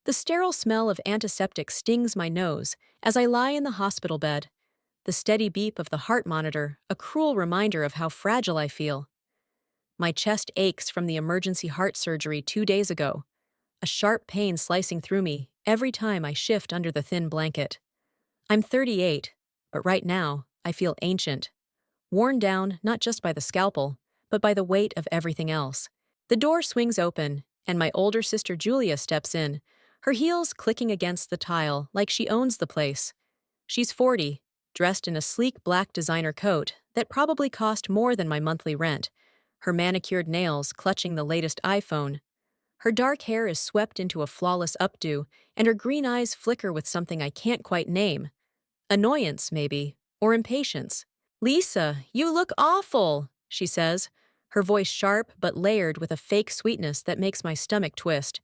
The sterile smell of antiseptic stings my nose as I lie in the hospital bed. The steady beep of the heart monitor, a cruel reminder of how fragile I feel. My chest aches from the emergency heart surgery 2 days ago, a sharp pain slicing through me every time I shift under the thin blanket. I'm 38, but right now, I feel ancient. Worn down not just by the scalpel, but by the weight of everything else. The door swings open, and my older sister Julia steps in, her heels clicking against the tile like she owns the place. She's 40, dressed in a sleek black designer coat that probably cost more than my monthly rent, her manicured nails clutching the latest iPhone. Her dark hair is swept into a flawless updo, and her green eyes flicker with something I can't quite name. Annoyance, maybe, or impatience. "Lisa, you look awful," she says, her voice sharp but layered with a fake sweetness that makes my stomach twist.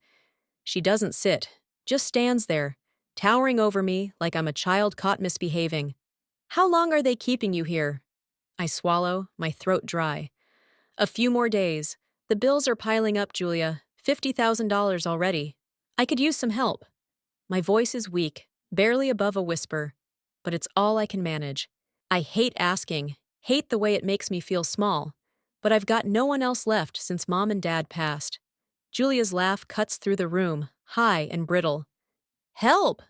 She doesn't sit, just stands there, towering over me like I'm a child caught misbehaving. "How long are they keeping you here?" I swallow, my throat dry. "A few more days. The bills are piling up, Julia. $50,000 already. I could use some help." My voice is weak, barely above a whisper, but it's all I can manage. I hate asking, hate the way it makes me feel small, but I've got no one else left since Mom and Dad passed. Julia's laugh cuts through the room, high and brittle. "Help!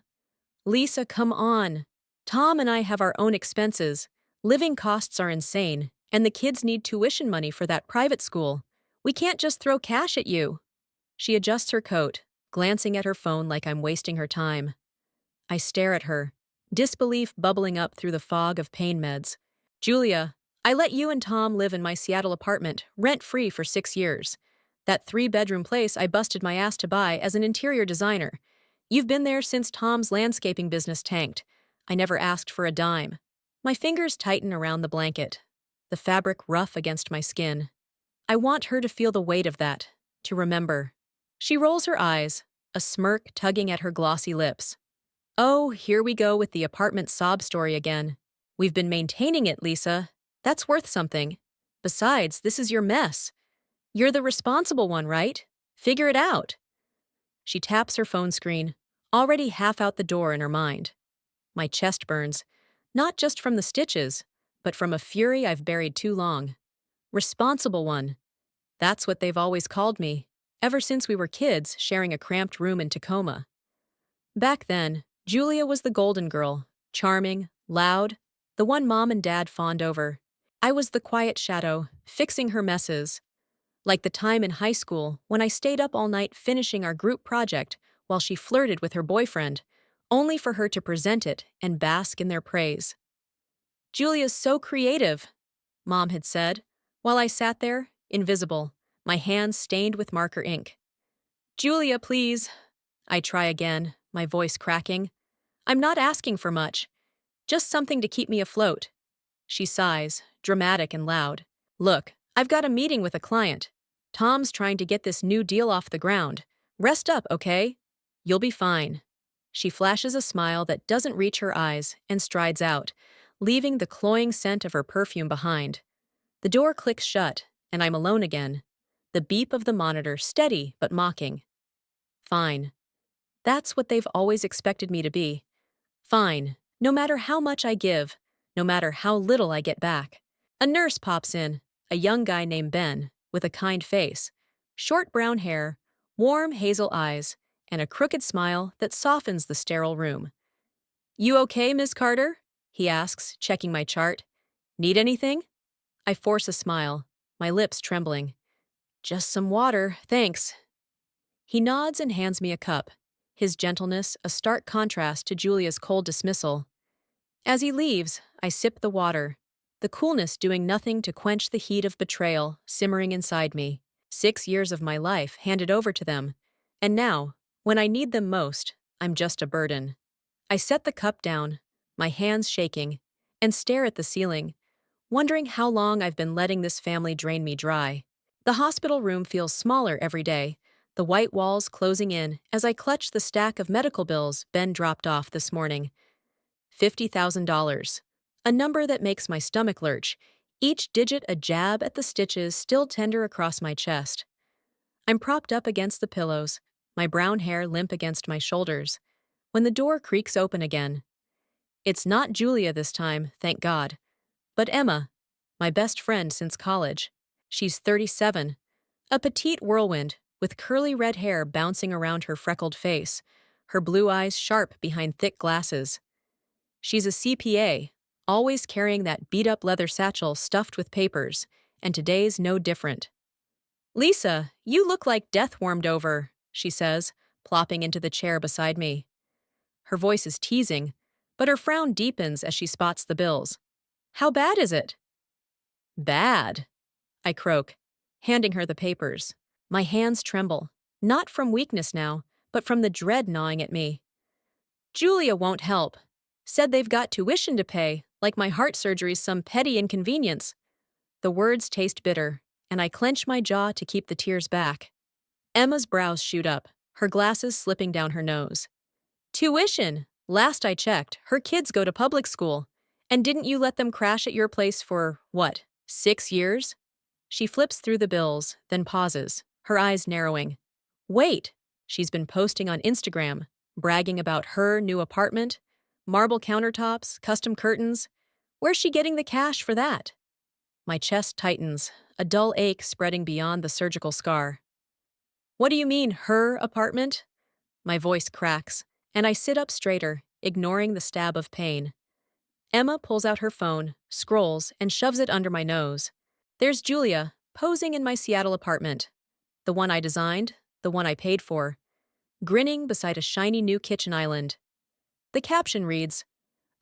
Lisa, come on. Tom and I have our own expenses. Living costs are insane, and the kids need tuition money for that private school. We can't just throw cash at you." She adjusts her coat, glancing at her phone like I'm wasting her time. I stare at her, disbelief bubbling up through the fog of pain meds. "Julia, I let you and Tom live in my Seattle apartment, rent-free for 6 years. That 3-bedroom place I busted my ass to buy as an interior designer. You've been there since Tom's landscaping business tanked. I never asked for a dime." My fingers tighten around the blanket, the fabric rough against my skin. I want her to feel the weight of that, to remember. She rolls her eyes, a smirk tugging at her glossy lips. "Oh, here we go with the apartment sob story again. We've been maintaining it, Lisa. That's worth something. Besides, this is your mess. You're the responsible one, right? Figure it out." She taps her phone screen, already half out the door in her mind. My chest burns, not just from the stitches, but from a fury I've buried too long. Responsible one. That's what they've always called me, ever since we were kids sharing a cramped room in Tacoma. Back then, Julia was the golden girl, charming, loud, the one Mom and Dad fawned over. I was the quiet shadow, fixing her messes. Like the time in high school when I stayed up all night finishing our group project while she flirted with her boyfriend, only for her to present it and bask in their praise. "Julia's so creative," Mom had said, while I sat there, invisible, my hands stained with marker ink. "Julia, please." I try again, my voice cracking. "I'm not asking for much. Just something to keep me afloat." She sighs, dramatic and loud. "Look, I've got a meeting with a client. Tom's trying to get this new deal off the ground. Rest up, okay? You'll be fine." She flashes a smile that doesn't reach her eyes and strides out, leaving the cloying scent of her perfume behind. The door clicks shut, and I'm alone again. The beep of the monitor steady but mocking. Fine. That's what they've always expected me to be. Fine, no matter how much I give, no matter how little I get back. A nurse pops in, a young guy named Ben, with a kind face, short brown hair, warm hazel eyes, and a crooked smile that softens the sterile room. "You okay, Miss Carter?" he asks, checking my chart. "Need anything?" I force a smile, my lips trembling. "Just some water, thanks." He nods and hands me a cup, his gentleness a stark contrast to Julia's cold dismissal. As he leaves, I sip the water, the coolness doing nothing to quench the heat of betrayal simmering inside me. 6 years of my life handed over to them, and now, when I need them most, I'm just a burden. I set the cup down, my hands shaking, and stare at the ceiling, wondering how long I've been letting this family drain me dry. The hospital room feels smaller every day, the white walls closing in as I clutch the stack of medical bills Ben dropped off this morning. $50,000. A number that makes my stomach lurch, each digit a jab at the stitches still tender across my chest. I'm propped up against the pillows, my brown hair limp against my shoulders, when the door creaks open again. It's not Julia this time, thank God, but Emma, my best friend since college. She's 37, a petite whirlwind with curly red hair bouncing around her freckled face, her blue eyes sharp behind thick glasses. She's a CPA, always carrying that beat-up leather satchel stuffed with papers, and today's no different. "Lisa, you look like death warmed over," she says, plopping into the chair beside me. Her voice is teasing, but her frown deepens as she spots the bills. "How bad is it?" "Bad," I croak, handing her the papers. My hands tremble, not from weakness now, but from the dread gnawing at me. "Julia won't help. Said they've got tuition to pay, like my heart surgery's some petty inconvenience." The words taste bitter, and I clench my jaw to keep the tears back. Emma's brows shoot up, her glasses slipping down her nose. "Tuition! Last I checked, her kids go to public school. And didn't you let them crash at your place for, what, 6 years?" She flips through the bills, then pauses, her eyes narrowing. "Wait!" She's been posting on Instagram, bragging about her new apartment, marble countertops, custom curtains. Where's she getting the cash for that? My chest tightens, a dull ache spreading beyond the surgical scar. "What do you mean, her apartment?" My voice cracks, and I sit up straighter, ignoring the stab of pain. Emma pulls out her phone, scrolls, and shoves it under my nose. There's Julia, posing in my Seattle apartment. The one I designed, the one I paid for, grinning beside a shiny new kitchen island. The caption reads,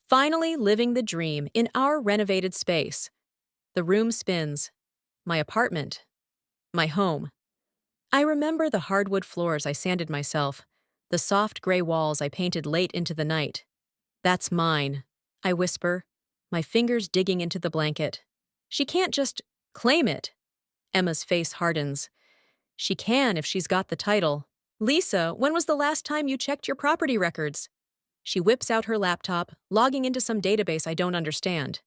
"Finally living the dream in our renovated space." The room spins. My apartment. My home. I remember the hardwood floors I sanded myself, the soft gray walls I painted late into the night. "That's mine," I whisper, my fingers digging into the blanket. "She can't just claim it." Emma's face hardens. "She can if she's got the title." "Lisa, when was the last time you checked your property records?" She whips out her laptop, logging into some database I don't understand.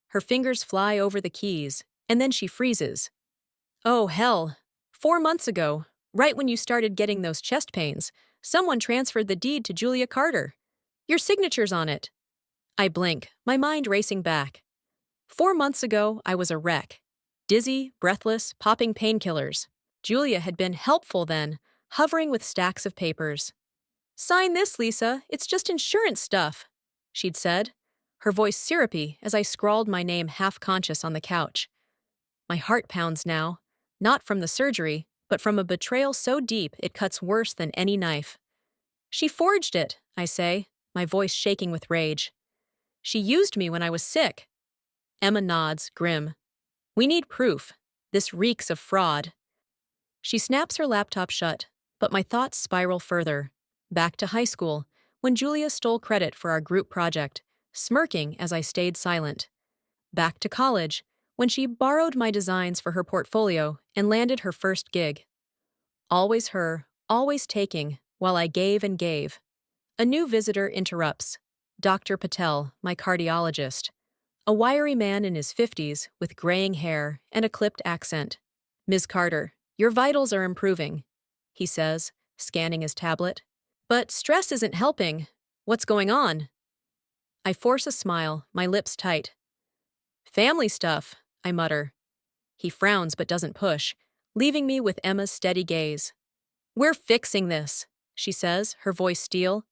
Her fingers fly over the keys, and then she freezes. "Oh, hell. 4 months ago, right when you started getting those chest pains, someone transferred the deed to Julia Carter. Your signature's on it." I blink, my mind racing back. 4 months ago, I was a wreck. Dizzy, breathless, popping painkillers. Julia had been helpful then, hovering with stacks of papers. "Sign this, Lisa, it's just insurance stuff," she'd said, her voice syrupy as I scrawled my name half-conscious on the couch. My heart pounds now, not from the surgery, but from a betrayal so deep it cuts worse than any knife. "She forged it," I say, my voice shaking with rage. "She used me when I was sick." Emma nods, grim. "We need proof. This reeks of fraud." She snaps her laptop shut, but my thoughts spiral further. Back to high school, when Julia stole credit for our group project, smirking as I stayed silent. Back to college, when she borrowed my designs for her portfolio and landed her first gig. Always her, always taking, while I gave and gave. A new visitor interrupts. Dr. Patel, my cardiologist. A wiry man in his 50s with graying hair and a clipped accent. "Ms. Carter, your vitals are improving," he says, scanning his tablet. "But stress isn't helping. What's going on?" I force a smile, my lips tight. "Family stuff," I mutter. He frowns but doesn't push, leaving me with Emma's steady gaze. "We're fixing this," she says, her voice steel.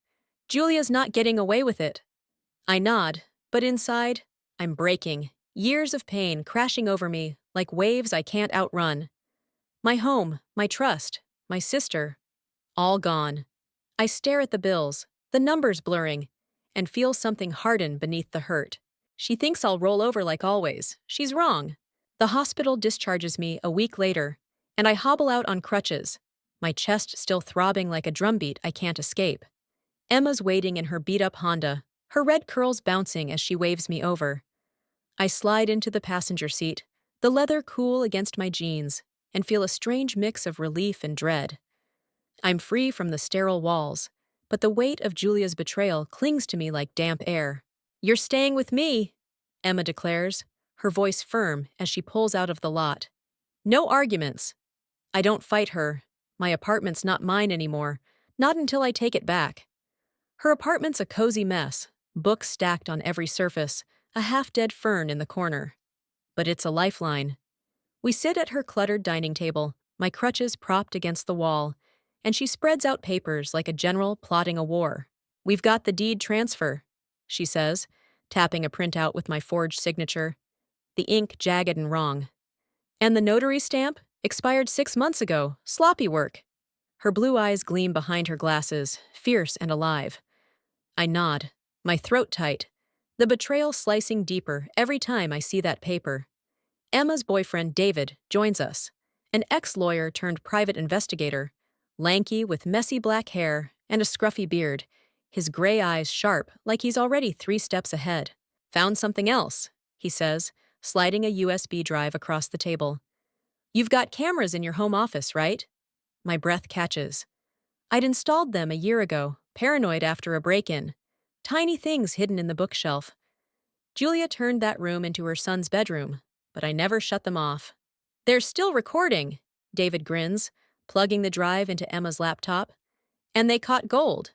"Julia's not getting away with it." I nod, but inside, I'm breaking, years of pain crashing over me like waves I can't outrun. My home, my trust, my sister, all gone. I stare at the bills, the numbers blurring, and feel something harden beneath the hurt. She thinks I'll roll over like always. She's wrong. The hospital discharges me a week later, and I hobble out on crutches, my chest still throbbing like a drumbeat I can't escape. Emma's waiting in her beat-up Honda, her red curls bouncing as she waves me over. I slide into the passenger seat, the leather cool against my jeans, and feel a strange mix of relief and dread. I'm free from the sterile walls, but the weight of Julia's betrayal clings to me like damp air. "You're staying with me," Emma declares, her voice firm as she pulls out of the lot. "No arguments." I don't fight her. My apartment's not mine anymore, not until I take it back. Her apartment's a cozy mess, books stacked on every surface, a half-dead fern in the corner. But it's a lifeline. We sit at her cluttered dining table, my crutches propped against the wall, and she spreads out papers like a general plotting a war. "We've got the deed transfer," she says, tapping a printout with my forged signature, the ink jagged and wrong. "And the notary stamp? Expired 6 months ago. Sloppy work." Her blue eyes gleam behind her glasses, fierce and alive. I nod, my throat tight, the betrayal slicing deeper every time I see that paper. Emma's boyfriend, David, joins us, an ex-lawyer turned private investigator, lanky with messy black hair and a scruffy beard, his gray eyes sharp like he's already 3 steps ahead. "Found something else," he says, sliding a USB drive across the table. "You've got cameras in your home office, right?" My breath catches. I'd installed them a year ago, paranoid after a break-in. Tiny things hidden in the bookshelf. Julia turned that room into her son's bedroom, but I never shut them off. "They're still recording," David grins, plugging the drive into Emma's laptop. "And they caught gold."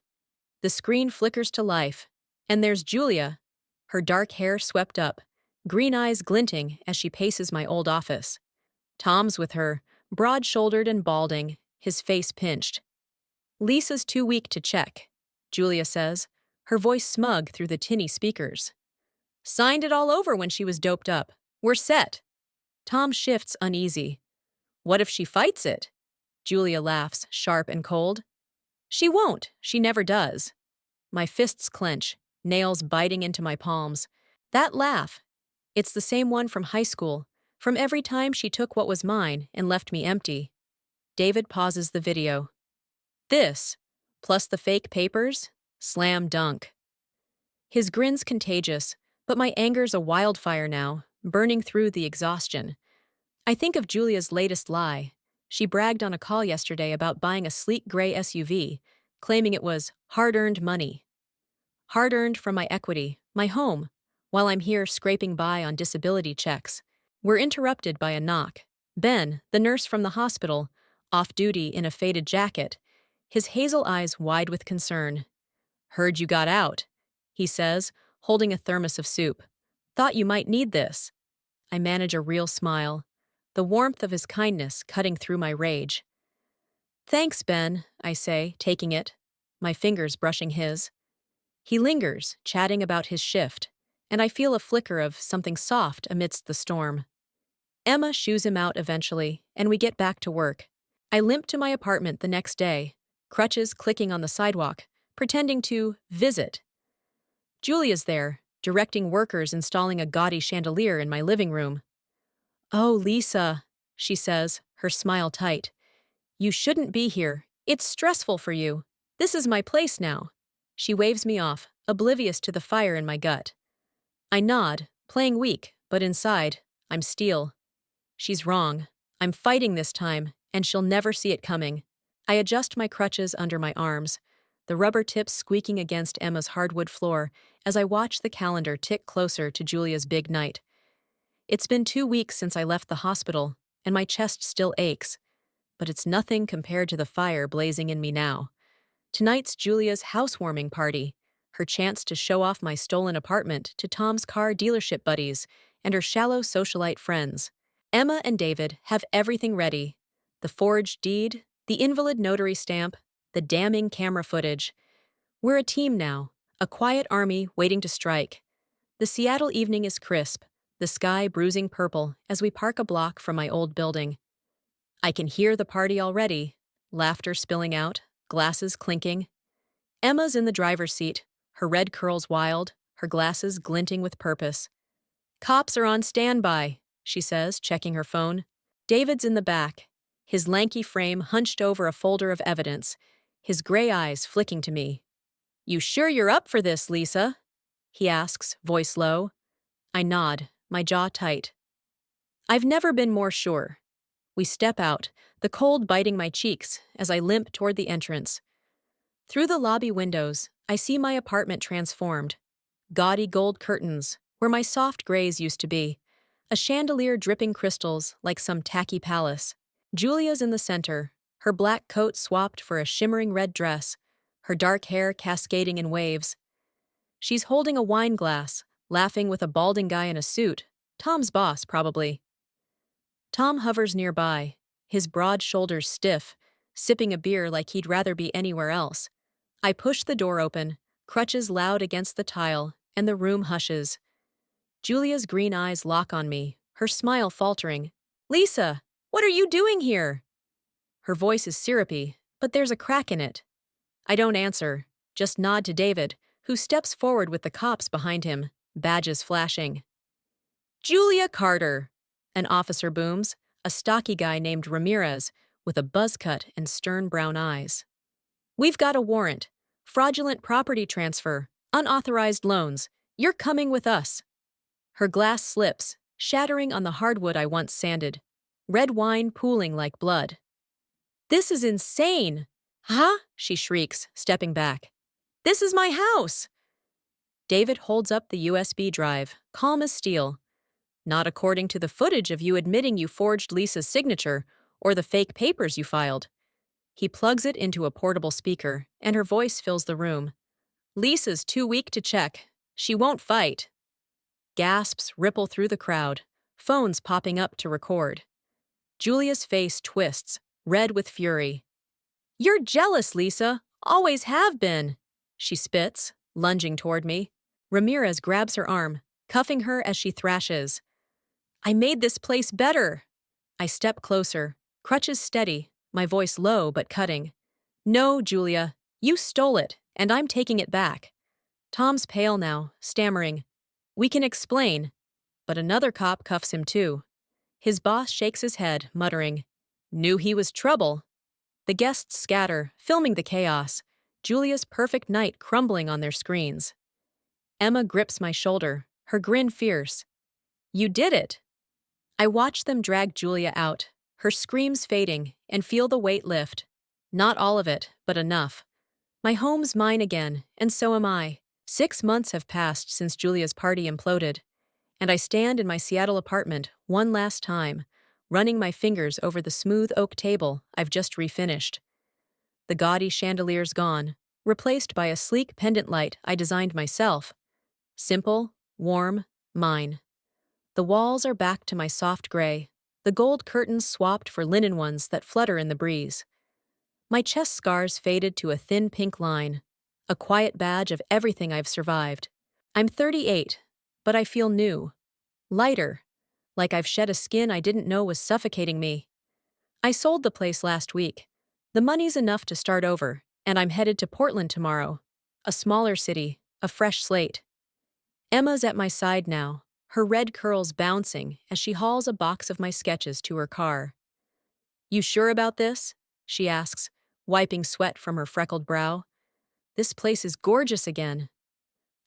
The screen flickers to life, and there's Julia, her dark hair swept up, green eyes glinting as she paces my old office. Tom's with her, broad-shouldered and balding, his face pinched. "Lisa's too weak to check," Julia says, her voice smug through the tinny speakers. "Signed it all over when she was doped up. We're set." Tom shifts uneasy. "What if she fights it?" Julia laughs, sharp and cold. "She won't. She never does." My fists clench, nails biting into my palms. That laugh. It's the same one from high school, from every time she took what was mine and left me empty. David pauses the video. "This, plus the fake papers, slam dunk." His grin's contagious, but my anger's a wildfire now, burning through the exhaustion. I think of Julia's latest lie. She bragged on a call yesterday about buying a sleek gray SUV, claiming it was hard-earned money. Hard-earned from my equity, my home, while I'm here scraping by on disability checks. We're interrupted by a knock. Ben, the nurse from the hospital, off duty in a faded jacket, his hazel eyes wide with concern. "Heard you got out," he says, holding a thermos of soup. "Thought you might need this." I manage a real smile, the warmth of his kindness cutting through my rage. "Thanks, Ben," I say, taking it, my fingers brushing his. He lingers, chatting about his shift, and I feel a flicker of something soft amidst the storm. Emma shoos him out eventually, and we get back to work. I limp to my apartment the next day, crutches clicking on the sidewalk, pretending to visit. Julia's there, directing workers installing a gaudy chandelier in my living room. "Oh, Lisa," she says, her smile tight. "You shouldn't be here. It's stressful for you. This is my place now." She waves me off, oblivious to the fire in my gut. I nod, playing weak, but inside, I'm steel. She's wrong. I'm fighting this time, and she'll never see it coming. I adjust my crutches under my arms, the rubber tips squeaking against Emma's hardwood floor as I watch the calendar tick closer to Julia's big night. It's been 2 weeks since I left the hospital, and my chest still aches, but it's nothing compared to the fire blazing in me now. Tonight's Julia's housewarming party, her chance to show off my stolen apartment to Tom's car dealership buddies and her shallow socialite friends. Emma and David have everything ready. The forged deed, the invalid notary stamp, the damning camera footage. We're a team now, a quiet army waiting to strike. The Seattle evening is crisp, the sky bruising purple as we park a block from my old building. I can hear the party already, laughter spilling out, glasses clinking. Emma's in the driver's seat, her red curls wild, her glasses glinting with purpose. "Cops are on standby," she says, checking her phone. David's in the back, his lanky frame hunched over a folder of evidence, his gray eyes flicking to me. "You sure you're up for this, Lisa?" he asks, voice low. I nod, my jaw tight. I've never been more sure. We step out, the cold biting my cheeks as I limp toward the entrance. Through the lobby windows, I see my apartment transformed. Gaudy gold curtains, where my soft grays used to be. A chandelier dripping crystals like some tacky palace. Julia's in the center, her black coat swapped for a shimmering red dress, her dark hair cascading in waves. She's holding a wine glass, laughing with a balding guy in a suit, Tom's boss, probably. Tom hovers nearby, his broad shoulders stiff, sipping a beer like he'd rather be anywhere else. I push the door open, crutches loud against the tile, and the room hushes. Julia's green eyes lock on me, her smile faltering. "Lisa, what are you doing here?" Her voice is syrupy, but there's a crack in it. I don't answer, just nod to David, who steps forward with the cops behind him, badges flashing. "Julia Carter," an officer booms, a stocky guy named Ramirez, with a buzz cut and stern brown eyes. "We've got a warrant. Fraudulent property transfer, unauthorized loans. You're coming with us." Her glass slips, shattering on the hardwood I once sanded, red wine pooling like blood. "This is insane!" "Huh?" she shrieks, stepping back. "This is my house!" David holds up the USB drive, calm as steel. "Not according to the footage of you admitting you forged Lisa's signature or the fake papers you filed." He plugs it into a portable speaker, and her voice fills the room. "Lisa's too weak to check. She won't fight." Gasps ripple through the crowd, phones popping up to record. Julia's face twists, red with fury. "You're jealous, Lisa. Always have been." She spits, lunging toward me. Ramirez grabs her arm, cuffing her as she thrashes. "I made this place better." I step closer, crutches steady, my voice low but cutting. "No, Julia, you stole it, and I'm taking it back." Tom's pale now, stammering. "We can explain." But another cop cuffs him too. His boss shakes his head, muttering, "Knew he was trouble." The guests scatter, filming the chaos, Julia's perfect night crumbling on their screens. Emma grips my shoulder, her grin fierce. "You did it." I watch them drag Julia out, her screams fading, and feel the weight lift. Not all of it, but enough. My home's mine again, and so am I. 6 months have passed since Julia's party imploded, and I stand in my Seattle apartment one last time, running my fingers over the smooth oak table I've just refinished. The gaudy chandelier's gone, replaced by a sleek pendant light I designed myself. Simple, warm, mine. The walls are back to my soft gray, the gold curtains swapped for linen ones that flutter in the breeze. My chest scars faded to a thin pink line, a quiet badge of everything I've survived. I'm 38, but I feel new. Lighter, like I've shed a skin I didn't know was suffocating me. I sold the place last week. The money's enough to start over, and I'm headed to Portland tomorrow. A smaller city, a fresh slate. Emma's at my side now, her red curls bouncing as she hauls a box of my sketches to her car. "You sure about this?" she asks, wiping sweat from her freckled brow. "This place is gorgeous again."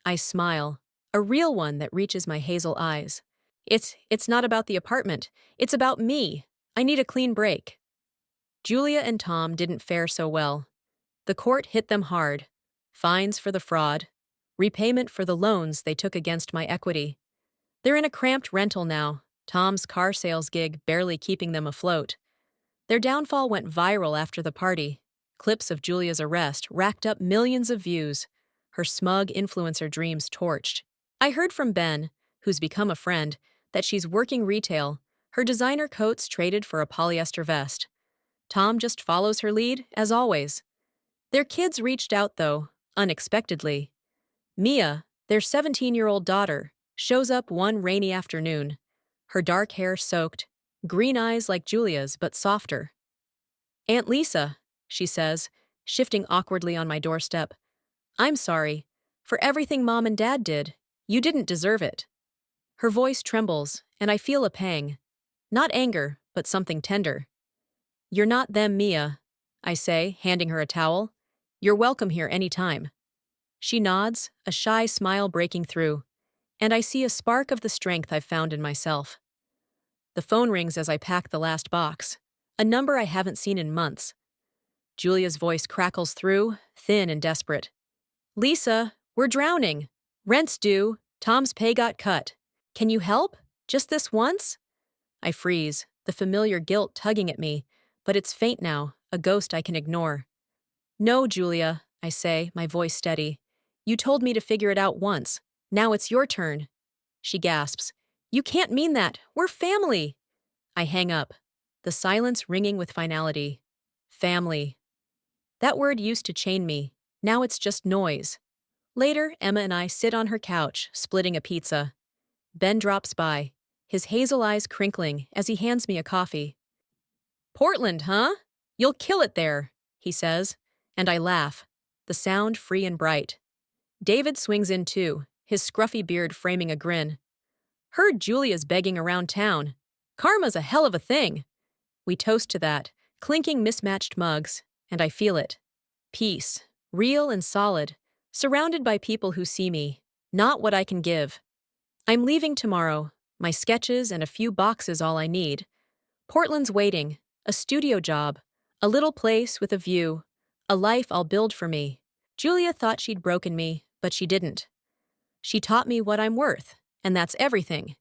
I smile, a real one that reaches my hazel eyes. It's not about the apartment. It's about me. I need a clean break." Julia and Tom didn't fare so well. The court hit them hard. Fines for the fraud. Repayment for the loans they took against my equity. They're in a cramped rental now, Tom's car sales gig barely keeping them afloat. Their downfall went viral after the party. Clips of Julia's arrest racked up millions of views, her smug influencer dreams torched. I heard from Ben, who's become a friend, that she's working retail, her designer coats traded for a polyester vest. Tom just follows her lead, as always. Their kids reached out, though, unexpectedly. Mia, their 17-year-old daughter, shows up one rainy afternoon, her dark hair soaked, green eyes like Julia's but softer. "Aunt Lisa," she says, shifting awkwardly on my doorstep. "I'm sorry. For everything Mom and Dad did, you didn't deserve it." Her voice trembles, and I feel a pang. Not anger, but something tender. "You're not them, Mia," I say, handing her a towel. "You're welcome here any time." She nods, a shy smile breaking through, and I see a spark of the strength I've found in myself. The phone rings as I pack the last box, a number I haven't seen in months. Julia's voice crackles through, thin and desperate. "Lisa, we're drowning. Rent's due. Tom's pay got cut. Can you help? Just this once?" I freeze, the familiar guilt tugging at me, but it's faint now, a ghost I can ignore. No, Julia, I say, my voice steady. You told me to figure it out once. Now it's your turn. She gasps. You can't mean that. We're family. I hang up, the silence ringing with finality. Family. That word used to chain me. Now it's just noise. Later, Emma and I sit on her couch, splitting a pizza. Ben drops by, his hazel eyes crinkling as he hands me a coffee. Portland, huh? You'll kill it there, he says, and I laugh, the sound free and bright. David swings in too, his scruffy beard framing a grin. Heard Julia's begging around town. Karma's a hell of a thing. We toast to that, clinking mismatched mugs, and I feel it. Peace, real and solid, surrounded by people who see me, not what I can give. I'm leaving tomorrow, my sketches and a few boxes all I need. Portland's waiting, a studio job, a little place with a view, a life I'll build for me. Julia thought she'd broken me, but she didn't. She taught me what I'm worth, and that's everything.